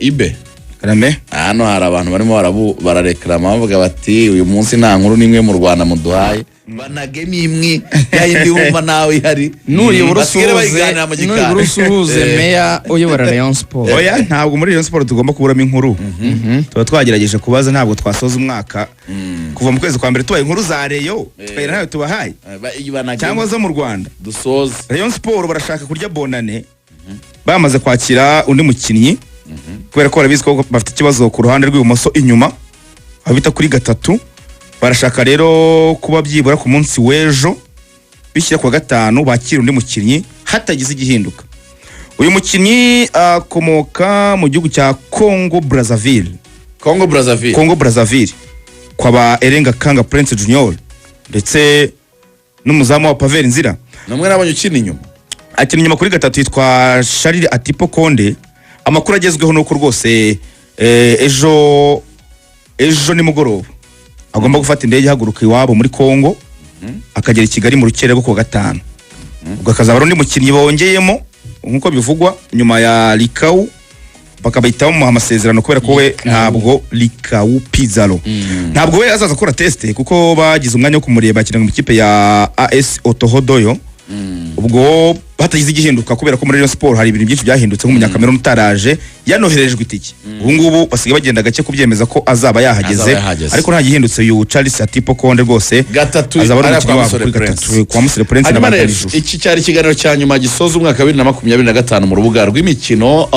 ibe Rame hano hari abantu barimo barareklama bavuga bati uyu munsi nta nkuru nimwe mu Rwanda muduhaye banagemi imwe yayindi wumva nawe ihari n'uyobora usuhuze meya uyobora Rayon Sport. Oya ntabwo muri Rayon Sport tugomba kuburamo inkuru. Tuba twagerageje kubaza ntabwo twasoza umwaka kuva mu kwezi kwa mbere tubaye inkuru za Rayon tukayira nayo tubahaye cyangwa zo mu Rwanda dusoza. Rayon Sport barashaka kurya bonane bamaze kwakira undi mukinnyi kubera ko barabizi ko bafite ikibazo ku ruhande rw'ibumoso inyuma abita kuri gatatu. Barashaka rero kuba byibura ku munsi w'ejo bishyira kwa gatanu bakira undi mukinnyi hatagize igihinduka. Uyu mukinnyi akomoka mu gihugu cya Congo Brazzaville kwa ba Erenga Kanga Prince Junior ndetse n'umuzamu wa Pavel Nzira. Namwe nabonye ukina inyuma. Akina inyuma kuri gatatu yitwa Charles Atipo Konde. Amakuru agezweho nuko rwose ejo nimugoroba agomba gufata indege haguruka iwabo muri Kongo akagera i Kigali mu rukere rwo ku gatanu. Ubwo akazaba ari undi mukinnyi bongeyemo nkuko bivugwa nyuma ya Likau bakabahitamo mu amasezerano kubera ko we ntabwo Likau Pizarro ntabwo we azaza gukora test kuko bagize umwanya wo kumureba akina mu kipe ya AS Otohodoyo. Ubwo batagize igihinduka kubera ko muri Rayon Sport hari ibintu byinshi byahindutse nk'umunyakameruni utaraje yanoherejwe itike. Ubu ngubu basigaye bagenda gake kubyemeza ko azaba yahageze ariko nta gihindutse uyu Charles Atipo Konde rwose gatatu azaba ari umukino wabo kuri gatatu kwa Musire Prince n'abantu. Iki cyari ikiganiro cya nyuma gisoza umwaka 2025 mu rubuga rw'imikino.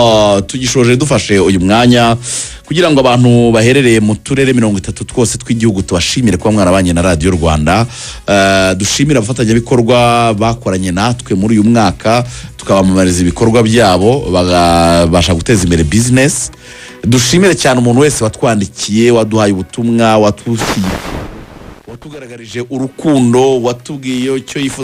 Tugishoje dufashe uyu mwanya kugira ngo abantu baherereye mu turere 30 twose tw'igihugu tubashimire kuba mwarabanye na Radio Rwanda. Dushimira abafatanyabikorwa bakoranye natwe muri uyu mwaka tukabamamariza ibikorwa byabo bagabasha guteza imbere business. Dushimire cyane umuntu wese watwandikiye waduhaye ubutumwa watugaragarije urukundo watubwiye cyo yifuza